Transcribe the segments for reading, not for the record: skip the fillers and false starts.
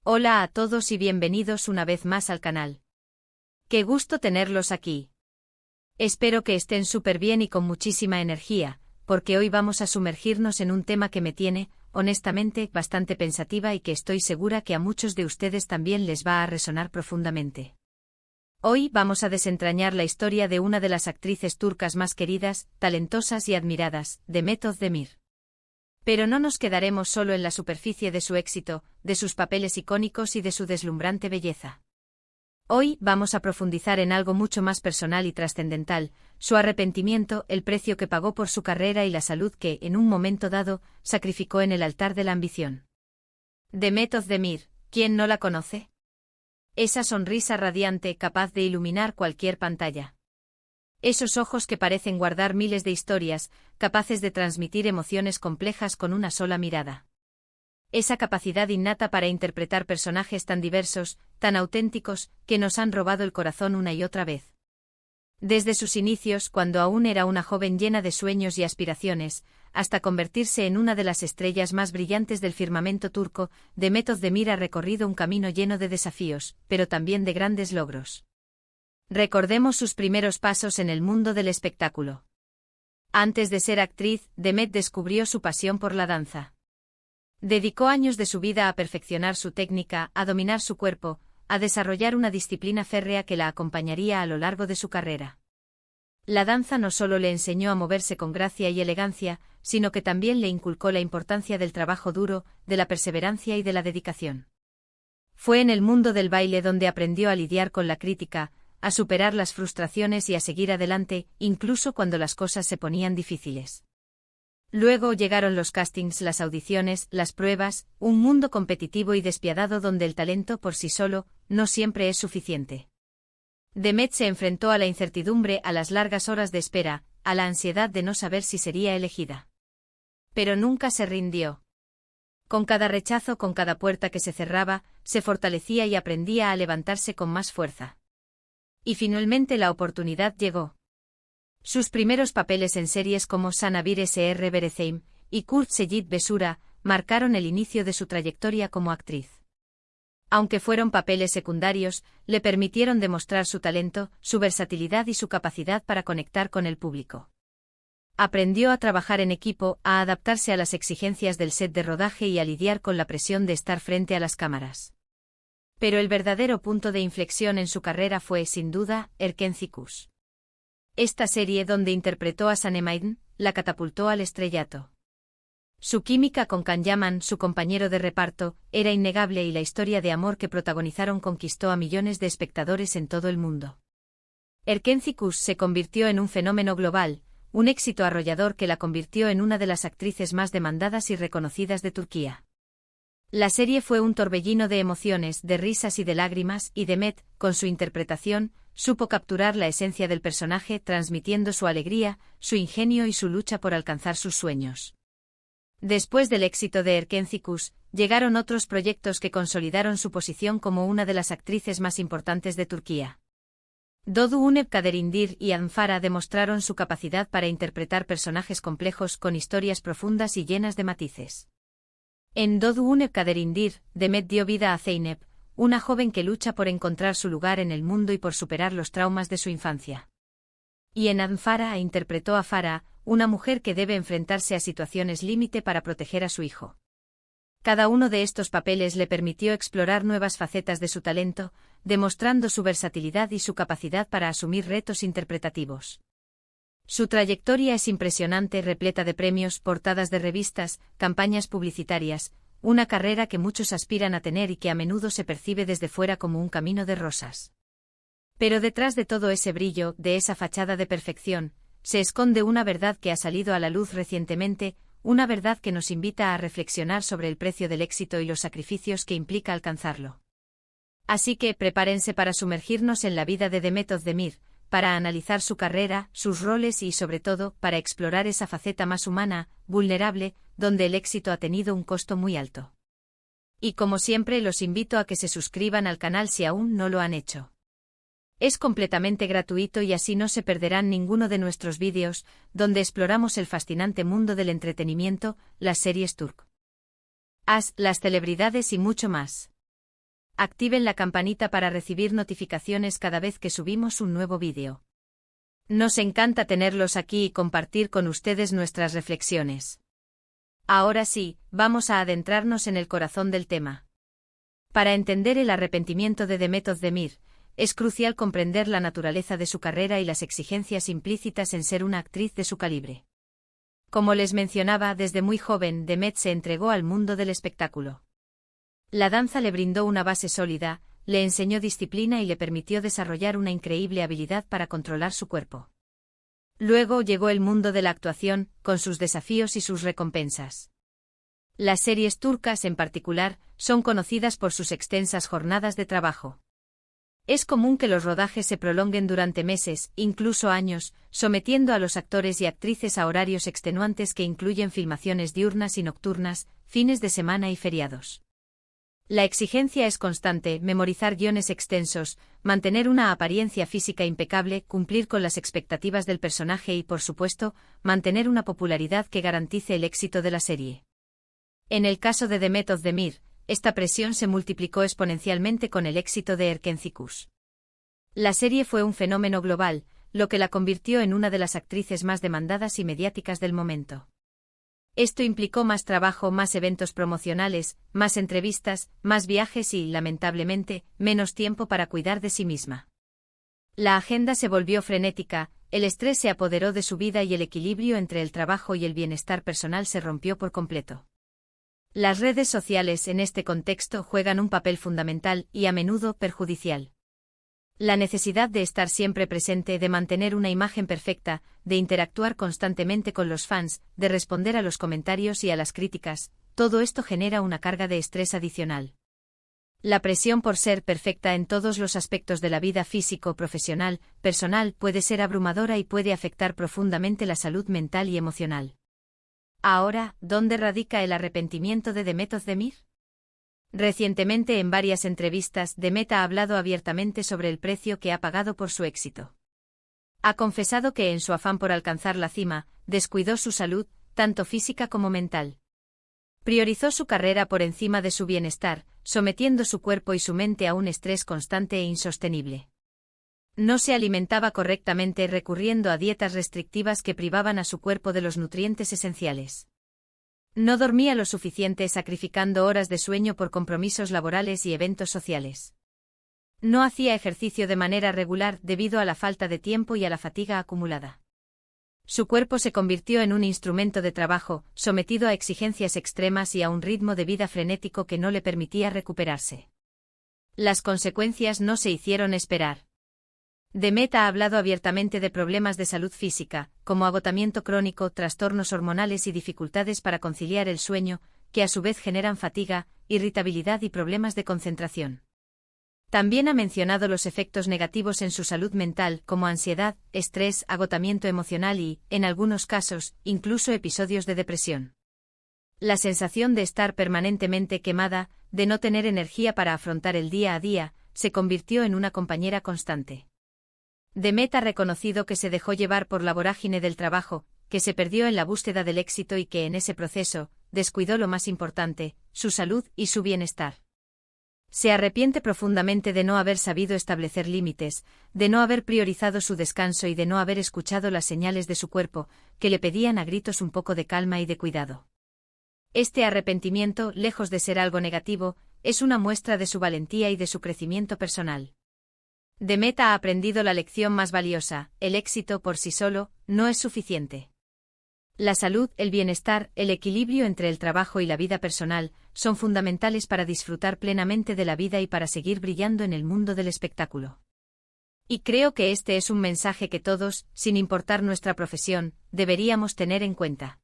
Hola a todos y bienvenidos una vez más al canal. Qué gusto tenerlos aquí. Espero que estén súper bien y con muchísima energía, porque hoy vamos a sumergirnos en un tema que me tiene, honestamente, bastante pensativa y que estoy segura que a muchos de ustedes también les va a resonar profundamente. Hoy vamos a desentrañar la historia de una de las actrices turcas más queridas, talentosas y admiradas, Demet Özdemir. Pero no nos quedaremos solo en la superficie de su éxito, de sus papeles icónicos y de su deslumbrante belleza. Hoy vamos a profundizar en algo mucho más personal y trascendental, su arrepentimiento, el precio que pagó por su carrera y la salud que, en un momento dado, sacrificó en el altar de la ambición. Demet Özdemir, ¿quién no la conoce? Esa sonrisa radiante capaz de iluminar cualquier pantalla. Esos ojos que parecen guardar miles de historias, capaces de transmitir emociones complejas con una sola mirada. Esa capacidad innata para interpretar personajes tan diversos, tan auténticos, que nos han robado el corazón una y otra vez. Desde sus inicios, cuando aún era una joven llena de sueños y aspiraciones, hasta convertirse en una de las estrellas más brillantes del firmamento turco, Demet Özdemir ha recorrido un camino lleno de desafíos, pero también de grandes logros. Recordemos sus primeros pasos en el mundo del espectáculo. Antes de ser actriz, Demet descubrió su pasión por la danza. Dedicó años de su vida a perfeccionar su técnica, a dominar su cuerpo, a desarrollar una disciplina férrea que la acompañaría a lo largo de su carrera. La danza no solo le enseñó a moverse con gracia y elegancia, sino que también le inculcó la importancia del trabajo duro, de la perseverancia y de la dedicación. Fue en el mundo del baile donde aprendió a lidiar con la crítica, a superar las frustraciones y a seguir adelante, incluso cuando las cosas se ponían difíciles. Luego llegaron los castings, las audiciones, las pruebas, un mundo competitivo y despiadado donde el talento por sí solo no siempre es suficiente. Demet se enfrentó a la incertidumbre, a las largas horas de espera, a la ansiedad de no saber si sería elegida. Pero nunca se rindió. Con cada rechazo, con cada puerta que se cerraba, se fortalecía y aprendía a levantarse con más fuerza. Y finalmente la oportunidad llegó. Sus primeros papeles en series como Sana Bir Sr. Berezeyim y Kurt Seyit Besura marcaron el inicio de su trayectoria como actriz. Aunque fueron papeles secundarios, le permitieron demostrar su talento, su versatilidad y su capacidad para conectar con el público. Aprendió a trabajar en equipo, a adaptarse a las exigencias del set de rodaje y a lidiar con la presión de estar frente a las cámaras. Pero el verdadero punto de inflexión en su carrera fue, sin duda, Erkenci-Kuş. Esta serie donde interpretó a Sanem, la catapultó al estrellato. Su química con Can Yaman, su compañero de reparto, era innegable y la historia de amor que protagonizaron conquistó a millones de espectadores en todo el mundo. Erkenci-Kuş se convirtió en un fenómeno global, un éxito arrollador que la convirtió en una de las actrices más demandadas y reconocidas de Turquía. La serie fue un torbellino de emociones, de risas y de lágrimas, y Demet, con su interpretación, supo capturar la esencia del personaje transmitiendo su alegría, su ingenio y su lucha por alcanzar sus sueños. Después del éxito de Erkenci-Kuş, llegaron otros proyectos que consolidaron su posición como una de las actrices más importantes de Turquía. Doğu Kaderandir y Anfara demostraron su capacidad para interpretar personajes complejos con historias profundas y llenas de matices. En Doğu Kaderandir, Demet dio vida a Zeynep, una joven que lucha por encontrar su lugar en el mundo y por superar los traumas de su infancia. Y en Anfara interpretó a Farah, una mujer que debe enfrentarse a situaciones límite para proteger a su hijo. Cada uno de estos papeles le permitió explorar nuevas facetas de su talento, demostrando su versatilidad y su capacidad para asumir retos interpretativos. Su trayectoria es impresionante, repleta de premios, portadas de revistas, campañas publicitarias, una carrera que muchos aspiran a tener y que a menudo se percibe desde fuera como un camino de rosas. Pero detrás de todo ese brillo, de esa fachada de perfección, se esconde una verdad que ha salido a la luz recientemente, una verdad que nos invita a reflexionar sobre el precio del éxito y los sacrificios que implica alcanzarlo. Así que prepárense para sumergirnos en la vida de Demet Özdemir, para analizar su carrera, sus roles y, sobre todo, para explorar esa faceta más humana, vulnerable, donde el éxito ha tenido un costo muy alto. Y como siempre los invito a que se suscriban al canal si aún no lo han hecho. Es completamente gratuito y así no se perderán ninguno de nuestros vídeos, donde exploramos el fascinante mundo del entretenimiento, las series turcas, las celebridades y mucho más. Activen la campanita para recibir notificaciones cada vez que subimos un nuevo vídeo. Nos encanta tenerlos aquí y compartir con ustedes nuestras reflexiones. Ahora sí, vamos a adentrarnos en el corazón del tema. Para entender el arrepentimiento de Demet Özdemir, es crucial comprender la naturaleza de su carrera y las exigencias implícitas en ser una actriz de su calibre. Como les mencionaba, desde muy joven Demet se entregó al mundo del espectáculo. La danza le brindó una base sólida, le enseñó disciplina y le permitió desarrollar una increíble habilidad para controlar su cuerpo. Luego llegó el mundo de la actuación, con sus desafíos y sus recompensas. Las series turcas, en particular, son conocidas por sus extensas jornadas de trabajo. Es común que los rodajes se prolonguen durante meses, incluso años, sometiendo a los actores y actrices a horarios extenuantes que incluyen filmaciones diurnas y nocturnas, fines de semana y feriados. La exigencia es constante: memorizar guiones extensos, mantener una apariencia física impecable, cumplir con las expectativas del personaje y, por supuesto, mantener una popularidad que garantice el éxito de la serie. En el caso de Demet Özdemir, esta presión se multiplicó exponencialmente con el éxito de Erkenci. La serie fue un fenómeno global, lo que la convirtió en una de las actrices más demandadas y mediáticas del momento. Esto implicó más trabajo, más eventos promocionales, más entrevistas, más viajes y, lamentablemente, menos tiempo para cuidar de sí misma. La agenda se volvió frenética, el estrés se apoderó de su vida y el equilibrio entre el trabajo y el bienestar personal se rompió por completo. Las redes sociales en este contexto juegan un papel fundamental y a menudo perjudicial. La necesidad de estar siempre presente, de mantener una imagen perfecta, de interactuar constantemente con los fans, de responder a los comentarios y a las críticas, todo esto genera una carga de estrés adicional. La presión por ser perfecta en todos los aspectos de la vida físico, profesional, personal puede ser abrumadora y puede afectar profundamente la salud mental y emocional. Ahora, ¿dónde radica el arrepentimiento de Demet Özdemir? Recientemente, en varias entrevistas, Demet ha hablado abiertamente sobre el precio que ha pagado por su éxito. Ha confesado que en su afán por alcanzar la cima, descuidó su salud, tanto física como mental. Priorizó su carrera por encima de su bienestar, sometiendo su cuerpo y su mente a un estrés constante e insostenible. No se alimentaba correctamente, recurriendo a dietas restrictivas que privaban a su cuerpo de los nutrientes esenciales. No dormía lo suficiente, sacrificando horas de sueño por compromisos laborales y eventos sociales. No hacía ejercicio de manera regular debido a la falta de tiempo y a la fatiga acumulada. Su cuerpo se convirtió en un instrumento de trabajo, sometido a exigencias extremas y a un ritmo de vida frenético que no le permitía recuperarse. Las consecuencias no se hicieron esperar. Demet ha hablado abiertamente de problemas de salud física, como agotamiento crónico, trastornos hormonales y dificultades para conciliar el sueño, que a su vez generan fatiga, irritabilidad y problemas de concentración. También ha mencionado los efectos negativos en su salud mental, como ansiedad, estrés, agotamiento emocional y, en algunos casos, incluso episodios de depresión. La sensación de estar permanentemente quemada, de no tener energía para afrontar el día a día, se convirtió en una compañera constante. Demet ha reconocido que se dejó llevar por la vorágine del trabajo, que se perdió en la búsqueda del éxito y que en ese proceso, descuidó lo más importante, su salud y su bienestar. Se arrepiente profundamente de no haber sabido establecer límites, de no haber priorizado su descanso y de no haber escuchado las señales de su cuerpo, que le pedían a gritos un poco de calma y de cuidado. Este arrepentimiento, lejos de ser algo negativo, es una muestra de su valentía y de su crecimiento personal. Demet ha aprendido la lección más valiosa: el éxito por sí solo no es suficiente. La salud, el bienestar, el equilibrio entre el trabajo y la vida personal, son fundamentales para disfrutar plenamente de la vida y para seguir brillando en el mundo del espectáculo. Y creo que este es un mensaje que todos, sin importar nuestra profesión, deberíamos tener en cuenta.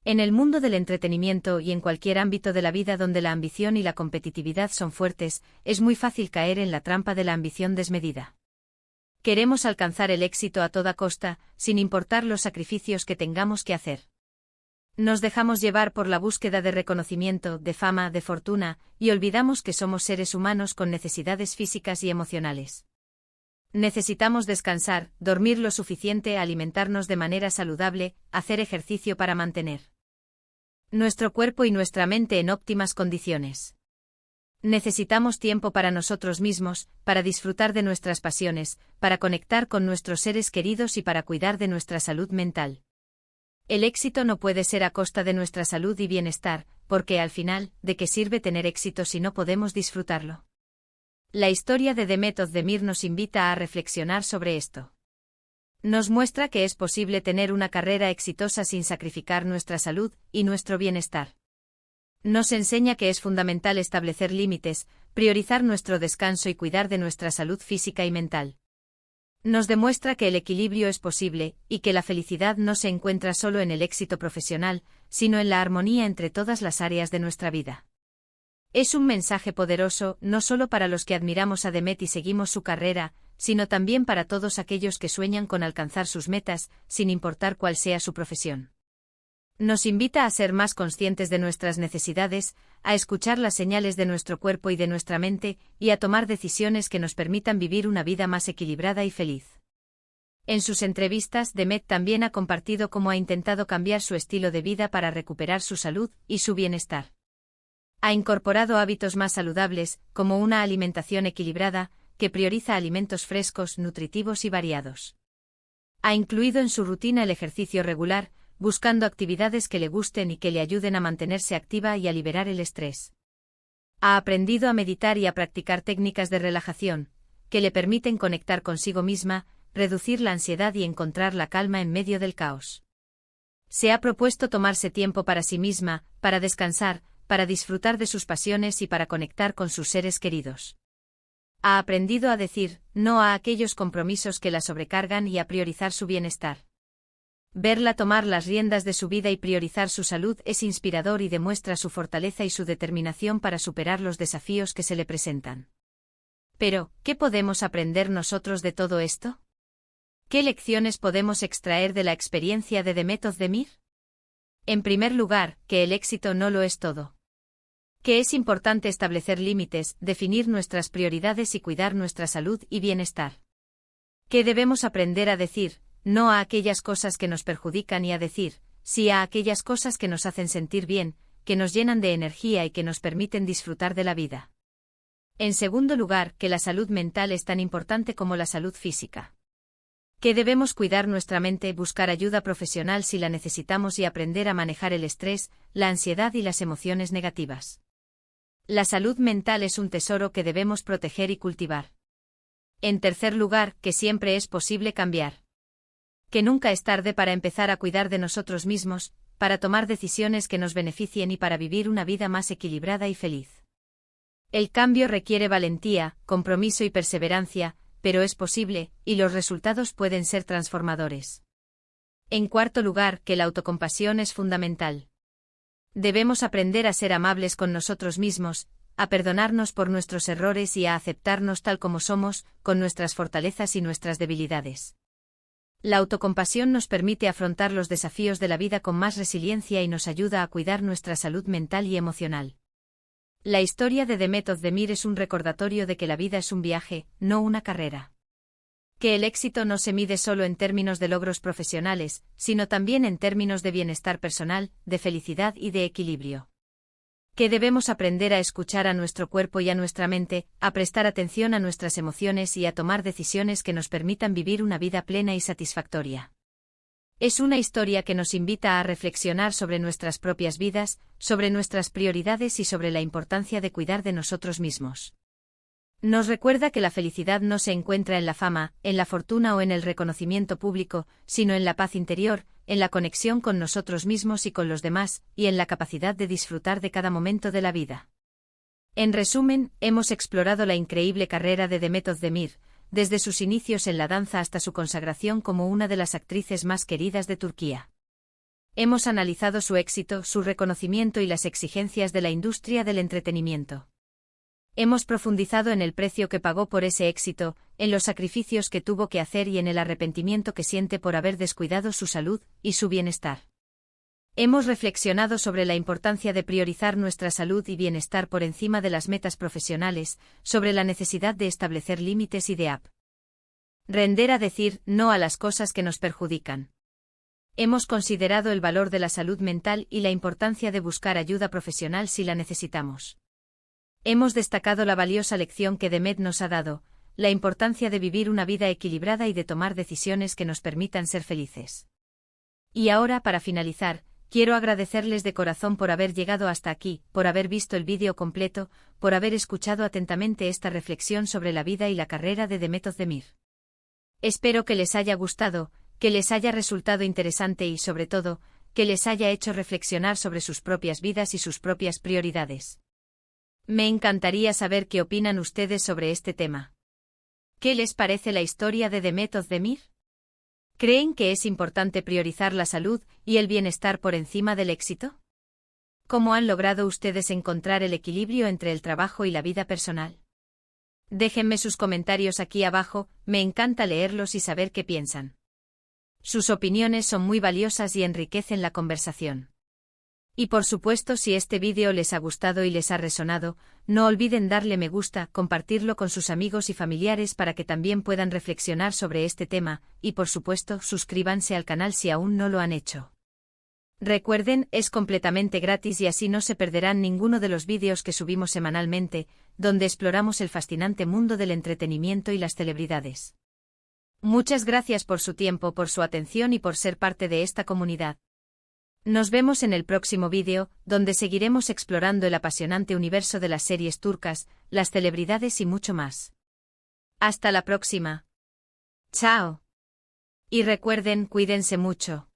En el mundo del entretenimiento y en cualquier ámbito de la vida donde la ambición y la competitividad son fuertes, es muy fácil caer en la trampa de la ambición desmedida. Queremos alcanzar el éxito a toda costa, sin importar los sacrificios que tengamos que hacer. Nos dejamos llevar por la búsqueda de reconocimiento, de fama, de fortuna, y olvidamos que somos seres humanos con necesidades físicas y emocionales. Necesitamos descansar, dormir lo suficiente, alimentarnos de manera saludable, hacer ejercicio para mantener nuestro cuerpo y nuestra mente en óptimas condiciones. Necesitamos tiempo para nosotros mismos, para disfrutar de nuestras pasiones, para conectar con nuestros seres queridos y para cuidar de nuestra salud mental. El éxito no puede ser a costa de nuestra salud y bienestar, porque al final, ¿de qué sirve tener éxito si no podemos disfrutarlo? La historia de Demet Özdemir nos invita a reflexionar sobre esto. Nos muestra que es posible tener una carrera exitosa sin sacrificar nuestra salud y nuestro bienestar. Nos enseña que es fundamental establecer límites, priorizar nuestro descanso y cuidar de nuestra salud física y mental. Nos demuestra que el equilibrio es posible, y que la felicidad no se encuentra solo en el éxito profesional, sino en la armonía entre todas las áreas de nuestra vida. Es un mensaje poderoso, no solo para los que admiramos a Demet y seguimos su carrera, sino también para todos aquellos que sueñan con alcanzar sus metas, sin importar cuál sea su profesión. Nos invita a ser más conscientes de nuestras necesidades, a escuchar las señales de nuestro cuerpo y de nuestra mente, y a tomar decisiones que nos permitan vivir una vida más equilibrada y feliz. En sus entrevistas, Demet también ha compartido cómo ha intentado cambiar su estilo de vida para recuperar su salud y su bienestar. Ha incorporado hábitos más saludables, como una alimentación equilibrada, que prioriza alimentos frescos, nutritivos y variados. Ha incluido en su rutina el ejercicio regular, buscando actividades que le gusten y que le ayuden a mantenerse activa y a liberar el estrés. Ha aprendido a meditar y a practicar técnicas de relajación, que le permiten conectar consigo misma, reducir la ansiedad y encontrar la calma en medio del caos. Se ha propuesto tomarse tiempo para sí misma, para descansar, para disfrutar de sus pasiones y para conectar con sus seres queridos. Ha aprendido a decir no a aquellos compromisos que la sobrecargan y a priorizar su bienestar. Verla tomar las riendas de su vida y priorizar su salud es inspirador y demuestra su fortaleza y su determinación para superar los desafíos que se le presentan. Pero, ¿qué podemos aprender nosotros de todo esto? ¿Qué lecciones podemos extraer de la experiencia de Demet Özdemir? En primer lugar, que el éxito no lo es todo. Que es importante establecer límites, definir nuestras prioridades y cuidar nuestra salud y bienestar. Que debemos aprender a decir no a aquellas cosas que nos perjudican y a decir sí a aquellas cosas que nos hacen sentir bien, que nos llenan de energía y que nos permiten disfrutar de la vida. En segundo lugar, que la salud mental es tan importante como la salud física. Que debemos cuidar nuestra mente, buscar ayuda profesional si la necesitamos y aprender a manejar el estrés, la ansiedad y las emociones negativas. La salud mental es un tesoro que debemos proteger y cultivar. En tercer lugar, que siempre es posible cambiar. Que nunca es tarde para empezar a cuidar de nosotros mismos, para tomar decisiones que nos beneficien y para vivir una vida más equilibrada y feliz. El cambio requiere valentía, compromiso y perseverancia, pero es posible, y los resultados pueden ser transformadores. En cuarto lugar, que la autocompasión es fundamental. Debemos aprender a ser amables con nosotros mismos, a perdonarnos por nuestros errores y a aceptarnos tal como somos, con nuestras fortalezas y nuestras debilidades. La autocompasión nos permite afrontar los desafíos de la vida con más resiliencia y nos ayuda a cuidar nuestra salud mental y emocional. La historia de Demet Özdemir es un recordatorio de que la vida es un viaje, no una carrera. Que el éxito no se mide solo en términos de logros profesionales, sino también en términos de bienestar personal, de felicidad y de equilibrio. Que debemos aprender a escuchar a nuestro cuerpo y a nuestra mente, a prestar atención a nuestras emociones y a tomar decisiones que nos permitan vivir una vida plena y satisfactoria. Es una historia que nos invita a reflexionar sobre nuestras propias vidas, sobre nuestras prioridades y sobre la importancia de cuidar de nosotros mismos. Nos recuerda que la felicidad no se encuentra en la fama, en la fortuna o en el reconocimiento público, sino en la paz interior, en la conexión con nosotros mismos y con los demás, y en la capacidad de disfrutar de cada momento de la vida. En resumen, hemos explorado la increíble carrera de Demet Özdemir, desde sus inicios en la danza hasta su consagración como una de las actrices más queridas de Turquía. Hemos analizado su éxito, su reconocimiento y las exigencias de la industria del entretenimiento. Hemos profundizado en el precio que pagó por ese éxito, en los sacrificios que tuvo que hacer y en el arrepentimiento que siente por haber descuidado su salud y su bienestar. Hemos reflexionado sobre la importancia de priorizar nuestra salud y bienestar por encima de las metas profesionales, sobre la necesidad de establecer límites y de aprender a decir no a las cosas que nos perjudican. Hemos considerado el valor de la salud mental y la importancia de buscar ayuda profesional si la necesitamos. Hemos destacado la valiosa lección que Demet nos ha dado, la importancia de vivir una vida equilibrada y de tomar decisiones que nos permitan ser felices. Y ahora, para finalizar, quiero agradecerles de corazón por haber llegado hasta aquí, por haber visto el vídeo completo, por haber escuchado atentamente esta reflexión sobre la vida y la carrera de Demet Özdemir. Espero que les haya gustado, que les haya resultado interesante y, sobre todo, que les haya hecho reflexionar sobre sus propias vidas y sus propias prioridades. Me encantaría saber qué opinan ustedes sobre este tema. ¿Qué les parece la historia de Demet Özdemir? ¿Creen que es importante priorizar la salud y el bienestar por encima del éxito? ¿Cómo han logrado ustedes encontrar el equilibrio entre el trabajo y la vida personal? Déjenme sus comentarios aquí abajo, me encanta leerlos y saber qué piensan. Sus opiniones son muy valiosas y enriquecen la conversación. Y por supuesto, si este vídeo les ha gustado y les ha resonado, no olviden darle me gusta, compartirlo con sus amigos y familiares para que también puedan reflexionar sobre este tema, y por supuesto, suscríbanse al canal si aún no lo han hecho. Recuerden, es completamente gratis y así no se perderán ninguno de los vídeos que subimos semanalmente, donde exploramos el fascinante mundo del entretenimiento y las celebridades. Muchas gracias por su tiempo, por su atención y por ser parte de esta comunidad. Nos vemos en el próximo vídeo, donde seguiremos explorando el apasionante universo de las series turcas, las celebridades y mucho más. Hasta la próxima. Chao. Y recuerden, cuídense mucho.